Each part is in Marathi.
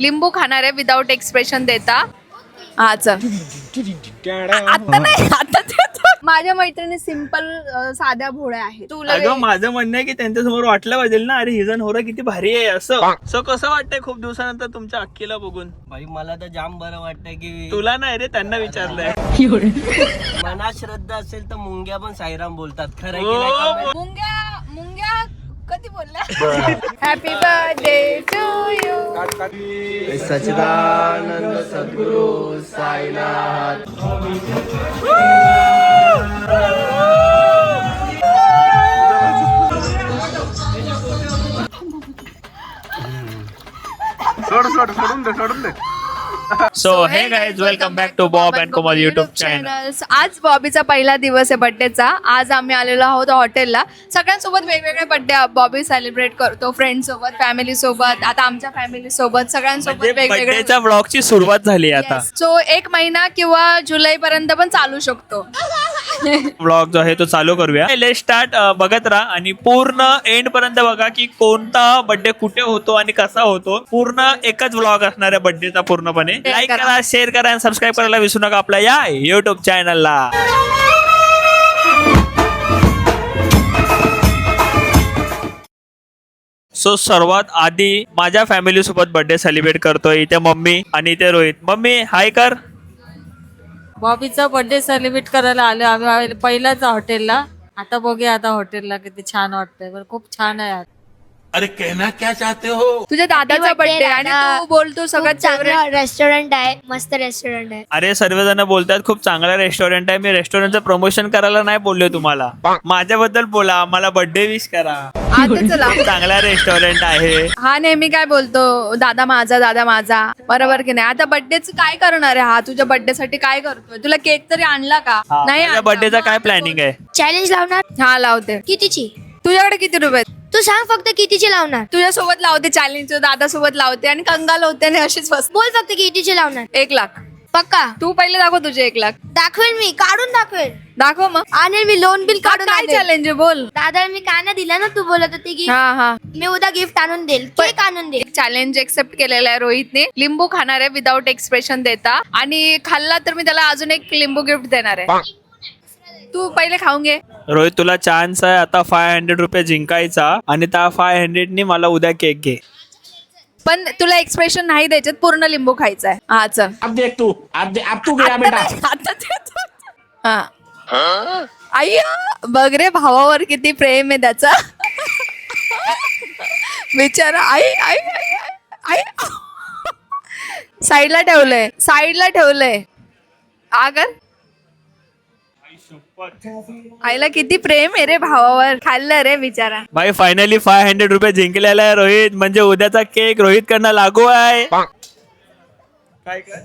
लिंबू खाणार आहे विदाउट एक्सप्रेशन देता. हा चल आता नाही आता माझ्या मैत्रिणी सिंपल साध्या भोळ्या आहेत. तुला अगं माझं म्हणणं आहे की त्यांच्या समोर वाटलं पाहिजे ना, अरे हिजन होरा किती भारी आहे असं कसं वाटतंय खूप दिवसानंतर तुमच्या अक्कीला बघून? भाई मला तर जाम बरं वाटतंय की तुला नाही रे, त्यांना विचारलंय. मनात श्रद्धा असेल तर मुंग्या पण साईराम बोलतात. खरं हो. की नाही comment? मुंग्या कधी बोलल्या? Happy birthday to you. Sachchidanand Sadguru Sainath. सोडून दे. So hey guys, welcome back to Bob and Komal YouTube channel. आज बॉबीचा पहिला दिवस आहे बर्थडेचा. आज आम्ही आलेलो आहोत हॉटेलला. सगळ्यांसोबत वेगवेगळे बर्थडे बॉबी सेलिब्रेट करतो, फ्रेंड सोबत, फॅमिली सोबत, आता आमच्या फॅमिली सोबत, सगळ्यांसोबत वेगवेगळे. बर्थडेच्या ब्लॉगची सुरुवात झाली आता. सो 1 महिना किंवा जुलै पर्यंत पण चालू शकतो. ब्लॉग जो आहे तो चालू करूया. Let start. बघत राहा आणि पूर्ण एंड पर्यंत बघा की कोणता बर्थडे कुठे होतो आणि कसा होतो. पूर्ण एकच ब्लॉग असणार आहे बर्थडेचा पूर्णपणे. लाईक करा, शेअर करा आणि सबस्क्राईब करायला विसरू नका आपल्या या युट्यूब चॅनलला. सो सर्वात आधी माझ्या फॅमिली सोबत बर्थडे सेलिब्रेट करतोय. इथे मम्मी आणि इथे रोहित. मम्मी हाय कर. बॉबीचा बर्थडे सेलिब्रेट करायला आलो आम्ही पहिल्याच हॉटेलला. आता बघूया आता हॉटेलला किती छान वाटतंय. बरं खूप छान आहे. अरे कहना क्या चाहते हो? तुझ्या दादाचा बर्थडे आणि तू बोलतो सगळ्यात चांगलं रेस्टॉरंट आहे, मस्त रेस्टॉरंट आहे. अरे सर्वजण बोलतात खूप चांगला रेस्टॉरंट आहे. मी रेस्टॉरंटचं प्रमोशन करायला नाही बोललोय तुम्हाला. माझ्याबद्दल बोला, मला बर्थडे विश करा. आता चला. चांगला रेस्टॉरंट आहे. हा नेहमी काय बोलतो, दादा माझा, बरोबर की नाही? आता बर्थडेच काय करणार आहे हा? तुझ्या बर्थडे साठी काय करतोय? तुला केक तरी आणला का? नाही आणला. बर्थडेचा काय प्लॅनिंग आहे? चॅलेंज लावणार? हा लावते. कितीची? तुझ्याकडे किती रुपये? तू सांग फक्त कितीची लावणार? तुझ्यासोबत लावते चॅलेंज, दादा सोबत लावते आणि कंगाल होते आणि अशीच वस्तू. बोल फक्त कितीची लावणार? 1 लाख. पक्का? तू पहिले दाखव तुझे 1 लाख. दाखवेल मी, काढून दाखवेल. दाखव मग. आणेल मी, लोन बिल काढून काय आणेल. चॅलेंज आहे बोल. दादा मी काय नाही दिला ना, तू बोलत होती की हा मी उद्या गिफ्ट आणून देईल, केक आणून देईल. चॅलेंज एक्सेप्ट केलेला आहे रोहितने. लिंबू खाणार आहे विदाउट एक्सप्रेशन देता आणि खाल्ला तर मी त्याला अजून एक लिंबू गिफ्ट देणार आहे. तू पहिले खाऊन घे. रोहित तुला चान्स आहे आता 500 रुपये जिंकायचा आणि त्या 500 नी मला उद्या केक घे. पण तुला एक्सप्रेशन नाही द्यायच्यात, पूर्ण लिंबू खायचा आहे. हा चल. अब देख तू, अब तू गया बेटा. आता देतो. हा अय्या बघ रे भावावर किती प्रेम आहे त्याचा. बिचारा. आई आई आई आई साईडला ठेवलंय. आगर आईला किती प्रेम आहे रे भावावर. खाल्लं रे बिचारा. भाई फायनली 500 रुपये जिंकलेला आहे रोहित. म्हणजे उद्याचा केक रोहित कडनं लागू आहे. काय कर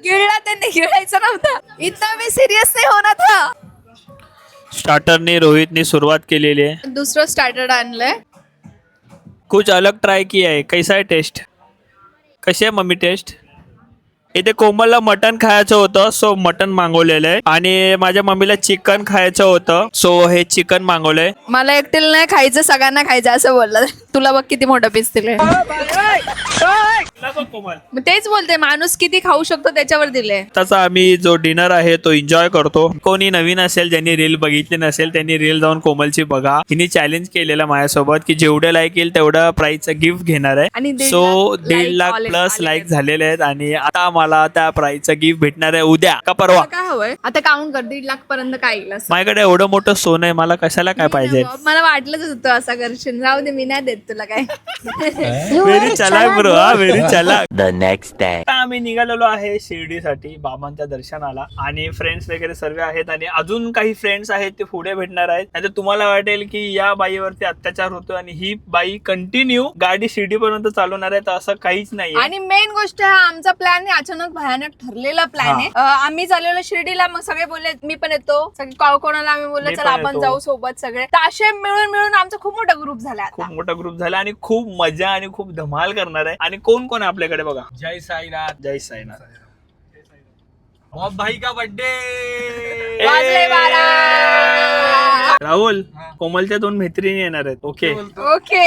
गिळला त्यांनी, गिळायचा नव्हता. इतना मी सिरियस नाही होणार था. स्टार्टरने रोहितने सुरुवात केलेली आहे. दुसरं स्टार्टर आणलंय. कुछ अलग ट्राय किया है. कैसा आहे टेस्ट? कशी आहे मम्मी टेस्ट? इथे कोमलला मटन खायचं होतं सो मटन मागवलेलं आहे आणि माझ्या मम्मीला चिकन खायचं होतं सो हे चिकन मागवलंय. मला एकटीला नाही खायचं, सगळ्यांना खायचं असं बोललं. तुला बघ किती मोठं पीस दिले. मग तेच बोलते, माणूस किती खाऊ शकतो त्याच्यावर दिले. त्याचा आम्ही जो डिनर आहे तो एन्जॉय करतो. कोणी नवीन असेल ज्यांनी रील बघितली नसेल त्यांनी रील जाऊन कोमलची बघा. हिने चॅलेंज केलेलं माझ्यासोबत की जेवढे लाईक येईल तेवढं प्राईजचं गिफ्ट घेणार आहे. आणि 1.5 so lakh 1.5 lakh like plus आले लाईक आहेत. झालेले आहेत आणि आता मला त्या प्राईजचं गिफ्ट भेटणार आहे उद्या का परवा. काय हवंय आता? काउंट कर 1.5 लाख पर्यंत काय येईल असं. माझ्याकडे एवढं मोठं सोनं आहे, मला कशाला काय पाहिजे. मला वाटलंच होतं असं करशील. राहू दे, मी नाही देत तुला काय. व्हेरी चलाक ब्रो. हा व्हेरी चलाक. The next day. आता आम्ही निघालेलो आहे शिर्डीसाठी बाबांच्या दर्शनाला आणि फ्रेंड्स वगैरे सर्व आहेत आणि अजून काही फ्रेंड्स आहेत ते पुढे भेटणार आहेत. आता तुम्हाला वाटेल की या बाईवरती अत्याचार होतो आणि ही बाई कंटिन्यू गाडी शिर्डीपर्यंत चालवणार आहे, तर असं काहीच नाही. आणि मेन गोष्ट हा आमचा प्लॅन आहे, अचानक भयानक ठरलेला प्लॅन आहे. आम्ही चाललेलो शिर्डीला, मग सगळे बोलले मी पण येतो. कोणाला आम्ही बोललो मी चला पण आपण येतो. जाऊ सोबत सगळे. तर असे मिळून आमचा खूप मोठा ग्रुप झाला आता. खूप मोठा ग्रुप झाला आणि खूप मजा आणि खूप धमाल करणार आहे. आणि कोण कोण आहे आपल्याकडे बघा. जय साईनाथ. जय साईनाथ. बॉब भाई का बर्थडे. वाजले 12. राहुल कोमलच्या 2 मैत्रिणी येणार आहेत. ओके ओके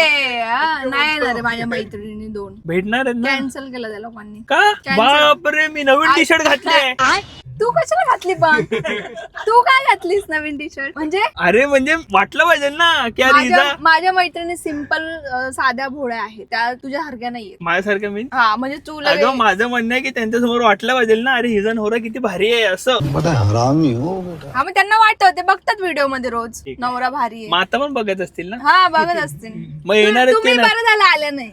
नाही येणार आहे माझ्या मैत्रिणी 2. भेटणार आहेत ना? कॅन्सल केलं त्या लोकांनी. का बापरे, मी नवीन टी शर्ट घातले. तू कशाला घातली पण? तू काय घातलीस नवीन टी शर्ट? म्हणजे अरे म्हणजे वाटलं पाहिजे ना की अरे हिचा माझ्या मैत्रिणी सिंपल साध्या भोळ्या आहेत, त्या तुझ्या सारख्या नाहीये. माझ्यासारखं मी हा म्हणजे तुला अगं माझं म्हणणं आहे की त्यांच्या समोर वाटलं पाहिजे ना, अरे हिचा नवरा किती भारी आहे असं. हा मग त्यांना वाटतं, ते बघतात व्हिडिओ मध्ये रोज ठीक आहे. नवरा भारी आहे. मग आता पण बघत असतील ना. हा बघत असतील. मग येणार आहेत तुम्ही ते ना. बरं झालं आल्या नाही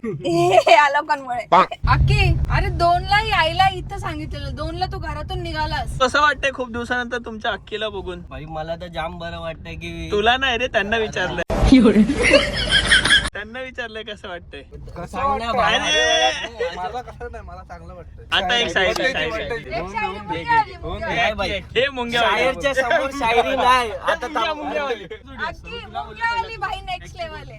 या लोकांमुळे. अक्की अरे 2ला यायला इथं सांगितलेलं, 2ला तू घरातून निघालास. कसं वाटतंय खूप दिवसानंतर तुमच्या अक्कीला बघून? भाई मला तर जाम बरं वाटतंय की तुला नाही रे, त्यांना विचारलंय. त्यांना विचारलंय कसं वाटतंय. चांगल्या आता एक साईड एक शायरी मुंग्या आली, मुंग्या आली. काय बाई हे मुंग्या शायरच्या समोर शायरी नाही आता अक्की मुंग्या आली भाई, नेक्स्ट लेवल आहे.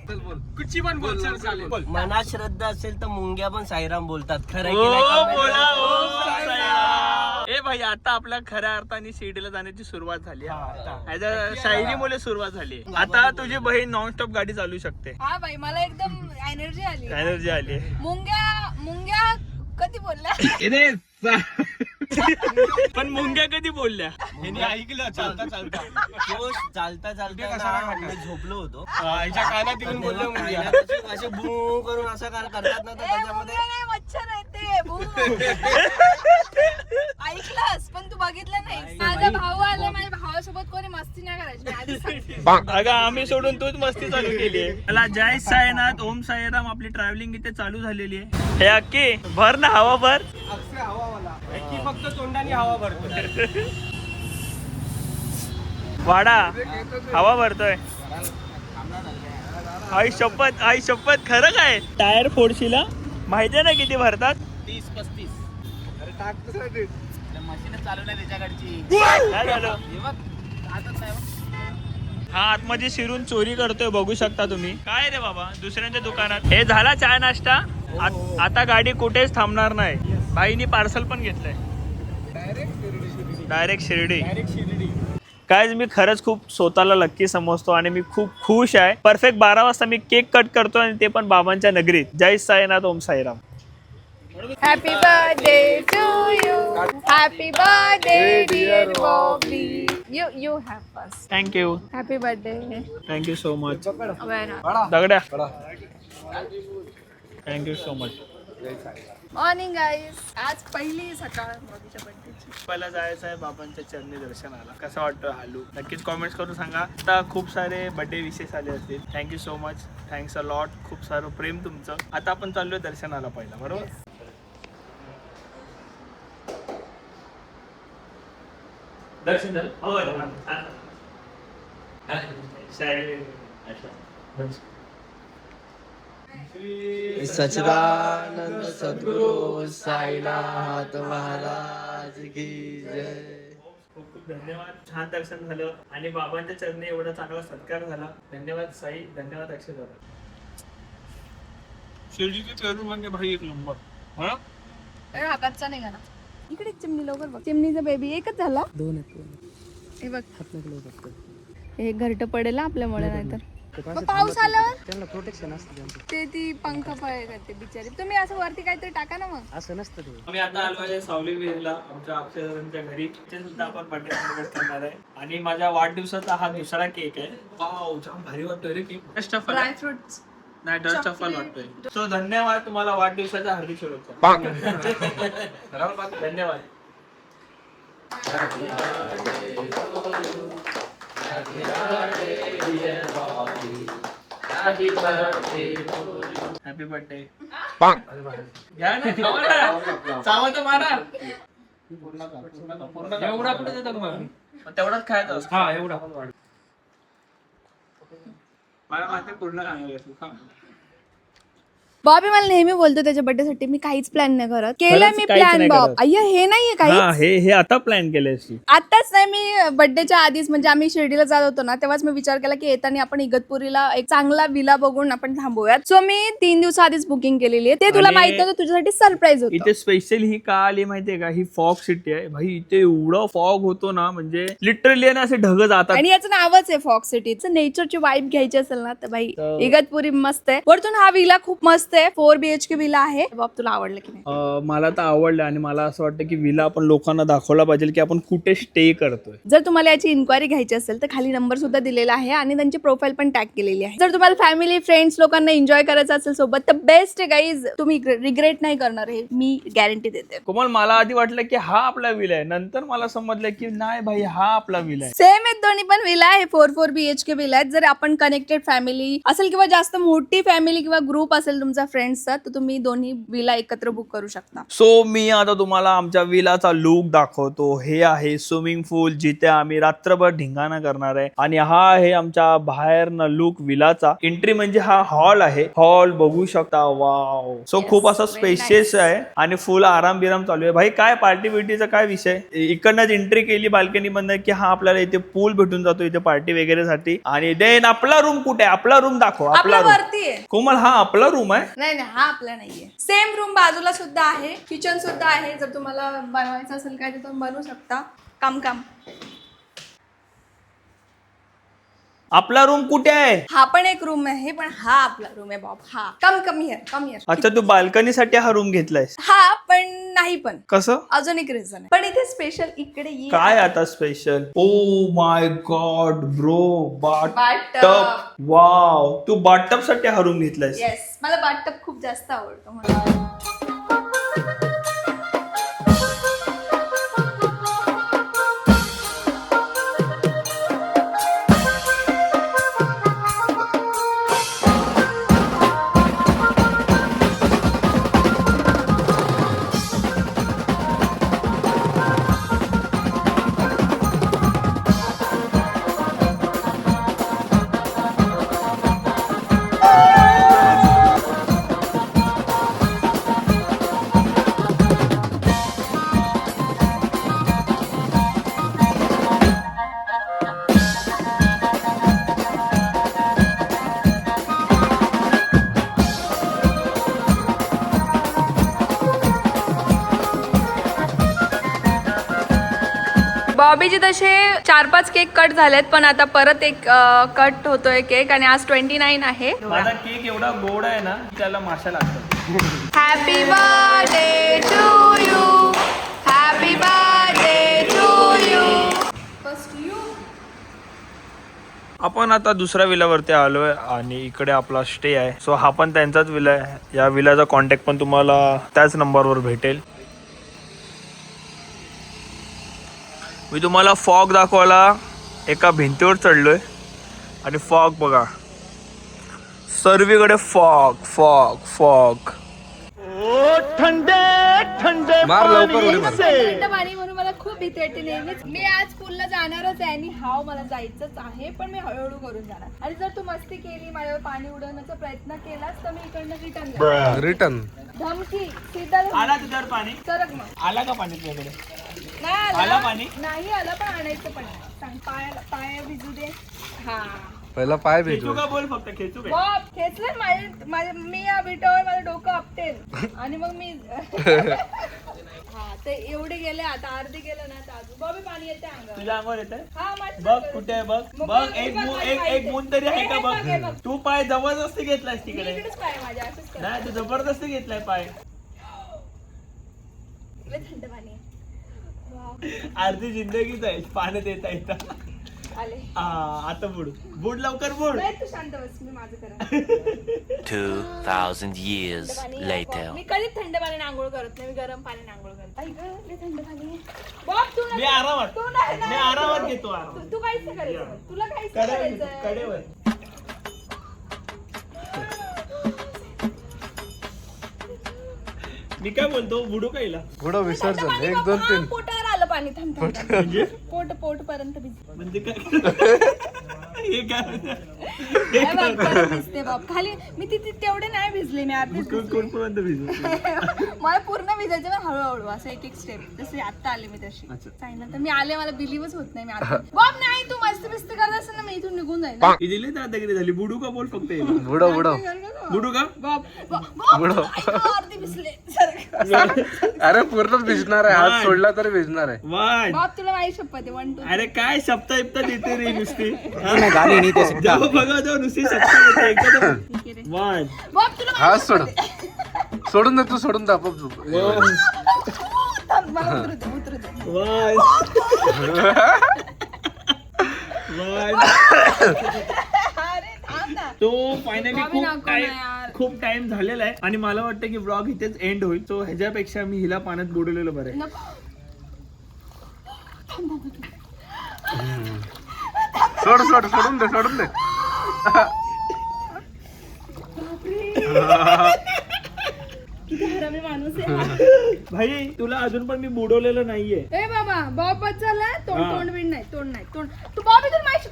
मनात श्रद्धा असेल तर मुंग्या पण साईराम बोलतात. खरं ओ की नाही? बोला ओ साईराम. ए भाई आता आपल्या खऱ्या अर्थाने शिर्डीला जाण्याची सुरुवात झाली आहे. शायरीमुळे सुरुवात झाली. आता तुझी बहीण नॉनस्टॉप गाडी चालू शकते. हा भाई मला एकदम एनर्जी आली. एनर्जी आली. मुंग्या मुंग्या कधी बोलल्या? पण मुंग्या कधी बोलल्या? तो चालता चालता मी झोपलो होतो. असे बू करून असं करतात ना, तर त्याच्यामध्ये मुंग्या नाही, मच्छर आहे ते. भू. ऐकलंस पण तू बघितलं नाही. माझा भाऊ आला, माझ्या भावासोबत कोणी मस्ती नाही करायची, मी आधीच सांगते. अगं आम्ही सोडून तूच मस्ती चालू केली आहे. मला जय साईनाथ ओम साईराम. आपली ट्रॅव्हलिंग इथे चालू झालेली आहे. हे अक्की भर ना हवा भर. फक्त तोंडाने हवा भरतो. वाडा हवा भरतोय. आई शपथ, आई शपथ. खरं काय? टायर फोडशीला माहितीये ना किती भरतात? 30-35. मशीन चालू नाही त्याच्याकडची. काय झालं? हा आतमध्ये शिरून चोरी करतोय, बघू शकता तुम्ही. काय रे बाबा दुसऱ्यांच्या दुकानात. हे झाला चाय नाश्ता. आता गाडी कुठेच थांबणार नाही. भाईनी पार्सल पण घेतलंय डायरेक्ट शिर्डी. काय मी खरंच खूप स्वतःला लक्की समजतो आणि मी खूप खुश आहे. परफेक्ट 12 वाजता मी केक कट करतो आणि ते पण बाबांच्या नगरीत. जय Sainath Om Sairam. Happy birthday to you. Happy birthday dear Bobby. You have first. Thank you happy birthday. Thank you so much. वेरा दगड्या थँक्यू सो मच. Morning guys. आज पहिली सकाळ बॉबीच्या बर्थडेची. पहिला जायचं आहे बाबांच्या चरणी दर्शनाला. कसं वाटतं हालू? नक्कीच कॉमेंट्स करून सांगा. आता खूप सारे बर्थडे विशेष आले असतील. Thank you so much. Thanks a lot. खूप सारं प्रेम तुमचं. आता आपण चाललोय दर्शनाला पहिला, बरोबर? दर्शन झालं? हो सच्चिदानंद सद्गुरु साईनाथ महाराज की जय. खूप खूप धन्यवाद. छान दर्शन झालं आणि बाबांच्या चरणी एवढा चांगला सत्कार झाला. धन्यवाद साई. धन्यवाद अक्षय दादा. शिर्डीचे चरण म्हणजे भाई एक नंबर. हाताचा नाही घाला. इकडे चिमणी लवकर बघ. चिमणीचा बेबी एकच झाला. 2 आहेत. हे बघ हे घरट पडेल आपल्यामुळे, नाहीतर मग पाऊस आल्यावर प्रोटेक्शन असतं. ते ती पंख फळे करते बिचारी. तुम्ही असं वरती काहीतरी टाका ना मग. असं नसतं ते. आम्ही आता आलो आहे सावली विहिरीला आमच्या अक्षयदादांच्या घरी. इथे सुद्धा आपण बर्थडे सेलिब्रेट करणार आहे आणि माझ्या वाढदिवसाचा हा दुसरा केक आहे. वाव जाम भारी वाटतोय रे केक. ड्रायफ्रुट्स नाही डस्ट ऑफ वाटतोय. सो धन्यवाद तुम्हाला वाढदिवसाच्या हार्दिक शुभेच्छा. धन्यवाद. Happy birthday. घ्या ना, खावा ना. चावा तर मारा. एवढा कुठे देता तुम्हाला? तेवढाच खायचा असतो. हा एवढा मला माहिती पूर्ण खाणार. बॉबी मला नेहमी बोलतो त्याच्या बर्थडे साठी मी काहीच प्लॅन नाही करत. केलं खरंच मी काहीच प्लॅन नाही बॉब. करत. अय्या हे नाहीये काही. हा हे आता प्लॅन केलंय आताच नाही, मी बर्थडेच्या आधीच म्हणजे आम्ही शिर्डीला जात होतो ना तेव्हाच मी विचार केला की येताना आपण इगतपुरीला एक चांगला विला बघून आपण थांबूयात. सो मी 3 दिवस आधीच बुकिंग केलेली आहे. ते तुला आणि माहिती होतं, तुझ्यासाठी सरप्राईज होतं. इथे स्पेशल ही का आली माहितीये का, ही फॉग सिटी आहे भाई. इथे एवढं फॉग होतो ना, म्हणजे लिटरली ना असे ढग जातात. आणि याचं नावच आहे फॉग सिटीचं. नेचरची वाईब घ्यायची असेल ना तर भाई इगतपुरी मस्त आहे. वरतून हा विला खूप मस्त आहे. 4 BHK विला आहे. बाप तुला आवडलं की नाही? मला तर आवडलं आणि मला असं वाटतं की विला आपण लोकांना दाखवला पाहिजे की आपण कुठे स्टे करतोय. जर तुम्हाला याची इन्क्वायरी घ्यायची असेल तर खाली नंबर सुद्धा दिलेला आहे आणि त्यांची प्रोफाईल पण टॅग केलेली आहे. जर तुम्हाला फॅमिली फ्रेंड्स लोकांना एन्जॉय करायचं असेल सोबत तर बेस्ट आहे गाईज. तुम्ही रिग्रेट नाही करणार, हे मी गॅरंटी देते. कोमल मला आधी वाटलं की हा आपला विला आहे, नंतर मला समजलं की नाही भाई हा आपला विला आहे. सेम आहेत दोन्ही पण विला आहे. 4 BHK विला आहेत. जर आपण कनेक्टेड फॅमिली असेल किंवा जास्त मोठी फॅमिली किंवा ग्रुप असेल तुमचा फ्रेंड्सचा तर तुम्ही दोन्ही विला एकत्र बुक करू शकता. सो मी आता तुम्हाला आमच्या विलाचा लुक दाखवतो. हे आहे स्विमिंग पूल जिथे आम्ही रात्रभर धिंगाणा करणार आहे आणि हा आहे आमच्या बाहेरनं लुक विलाचा. एंट्री म्हणजे हा हॉल आहे. हॉल बघू शकता. वाव. सो खूप असा स्पेशियस आहे आणि फुल आराम बिराम चालू आहे. भाई काय पार्टी बिर्टीचा काय विषय. इकडनंच एंट्री केली बाल्कनी बंद की हा आपल्याला इथे पूल भेटून जातो इथे पार्टी वगैरे साठी. आणि देन आपला रूम कुठे आहे, आपला रूम दाखव. आपला रूम वरती आहे. कोमल हा आपला रूम आहे. नाही हा आपला नाहीये. सेम रूम बाजूला सुद्धा आहे. किचन सुद्धा आहे. जर तुम्हाला बनवायचं असेल काय तर तुम्ही बनवू शकता. काम आपला रूम कुठे आहे. हा पण एक रूम आहे पण हा आपला रूम आहे बॉब. हा कम हिअर. अच्छा तू बाल्कनीसाठी हा रूम घेतलायस. हा पण नाही पण कसं अजून एक रिझन आहे. पण इथे स्पेशल इकडे ये. काय आता special. Oh my god bro, bathtub. Bathtub. Wow. तू बाथटब साठी हा रूम घेतलायस. येस मला बाथटब खूप जास्त आवडतो म्हणून. बॉबीचे तसे 4-5 केक कट झालेत पण आता परत एक कट होतोय केक आणि आज 29 आहे. माझा केक एवढा गोड आहे ना त्याला माशा लागतात. Happy birthday to you. Happy birthday to you. First you. आपण आता दुसऱ्या विलावरती आलोय आणि इकडे आपला स्टे आहे. सो हा पण त्यांचाच विला आहे. या विलाचा कॉन्टॅक्ट पण तुम्हाला त्याच नंबरवर भेटेल. मी तुम्हाला फॉग दाखवायला एका भिंतीवर चढलोय आणि फॉग बघा सर्वीकडे फॉग फॉग फॉग. थंड पाणी म्हणून मला खूप भीती वाटते नेहमीच. मी आज पूलला जाणारच आहे आणि मला जायचंच आहे पण मी हळूहळू करून जाणार. आणि जर तू मस्ती केली माझ्यावर पाणी उडवण्याचा प्रयत्न केलास तर मी इकडनं रिटर्न धमकी सीधा आला तुझ्यावर पाणी. सरक मग. आला का पाणी तुझ्याकडे. नाही आला पाणी. नाही आला पण आणायचं पण सांग. पाय भिजू दे. हा पहिला पाय खेचू का बोल फक्त खेचू काय. बॉब खेचलं माझे मी या विटावर माझं डोकं आपटेल आणि मग मी हा ते एवढे गेले आता अर्धे गेले ना तर अजून बॉबी पाणी येते अंगावर. तुझ्या अंगावर येत आहे. हा माझ्या बघ कुठे आहे बघ. मग बघ बघ, एक बघ, मून माझ्या एक पायाचे. मून तरी आहे का हे बघ, हे बघ. बघ. तू पाय जबरदस्ती घेतलायस मी तिकडे. इकडेच पाय माझ्या असंच कर. नाही तू जबरदस्ती घेतलाय पाय. लय थंड पाणी आहे. वाव. अर्धी जिंदगी जाईल पाण्यात येता येता. आले आता बुड बुड लवकर बुड. नाही तू शांत बस मी माझं करा. 2000 years पाणी later. मी कधीच थंड पाण्याने आंघोळ करत नाही. मी गरम पाण्याने आंघोळ करते. आई गं, लय थंड पाणी आहे. बॉब तू मी आरामात तू नाही मी आरामात घेतो आराम. तू काहीच नाही करायचं. तुला काहीच नाही कडेवर करायचं. कडेवर. मी काय बोलतो बुडू कायला पुढं विसर्जन पाणी 1 बाबा, 2 3 पोटावर आलं पाणी. थांब थांब, थांब. म्हणजे पोट पर्यंत भिजलं. म्हणजे काय हे काय हे बघ, परत भिजते बाप खाली. मी तिथे तेवढे नाही भिजले, मी आधीच भिजले. मला पूर्ण भिजायचं पण हळूहळू असं एक स्टेप. जसे आता आले मी तशी सांगितलं तर मी आले, मला बिलीव्हच होत नाही. मी आता बाप नाही, तू मस्त बिस्त करत असेल ना, मी इथून निघून जाईल. ही दिली दादागिरी झाली. बुडू का बोल फक्त. बुडो बुडो बुडू का? बुडो. अर्धी भिजले. सरक. अरे पूर्णच भिजणार आहे, हात सोडला तर भिजणार आहे. वन. बाप तुला माझी शपथ आहे. 1 2 अरे काय सप्ताह इप्ता देते रे नुसती. गाली नाही ते जाऊ बघा जाऊ नुसती सप्ताह देते. एकदा वन. बाप तुला हात सोड, सोडून दे तू, सोडून दे आपोआप झोप. मला उतरू दे. वन. वन. अरे थांब ना. तो फायनली बाबी नको ना यार. खूप टाइम झालेला आहे आणि मला वाटतं की ब्लॉग इथेच एंड होईल. सो ह्याच्यापेक्षा मी हिला पाण्यात बुडवलेलं बरं आहे. नको. सोड सोड, सोडून दे, सोडून दे. किती हरामी माणूस आहे. भाई तुला अजून पण मी बुडवलेलं नाहीये. ए बाबा बॉब बच्चाला तोंड हा. तोंड बिंड नाही, तोंड नाही तोंड. तू बॉब इथून माझी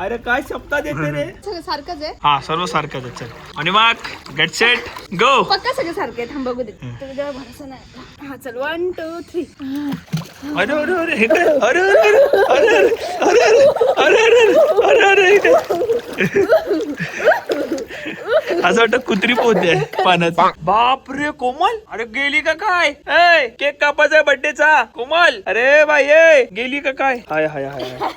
अरे काय सप्ताह देते रे. सगळं सारखंच आहे. हा सर्व सारखंच आहे. चल आणि मग गेट सेट गो. पक्का सगळं सारखं आहे. थांब बघू दे. तुझ्यावर भरोसा नाही. हा चल 1 2 3. अरे अरे अरे हे काय. अरे अरे अरे अरे अरे अरे अरे अरे असं वाटतं कुत्री पोहते पाण्यात. बापरे कोमल, अरे गेली का काय. ए केक कापायचा बर्थडेचा कोमल. अरे बाई ए गेली का काय. हाय हाय हाय हाय.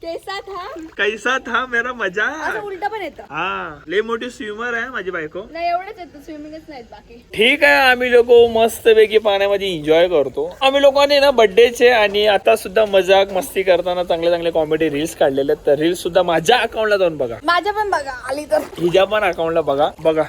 कैसा था. कैसा था मेरा मजा. असं उलटा पण येतं. हा लय मोठी स्विमर आहे माझी बायको. नाही एवढंच येतं, स्विमिंगच नाहीत बाकी. ठीक आहे, आम्ही लोक मस्त पैकी पाण्यामध्ये एन्जॉय करतो. आम्ही लोकांनी ना बर्थडेचे आणि आता सुद्धा मजाक मस्ती करताना चांगले चांगले कॉमेडी रील्स काढलेले आहेत. तर रील्स सुद्धा माझ्या अकाउंटला जाऊन बघा, माझ्या पण बघा आली तर. हिच्या पण अकाउंटला बघा.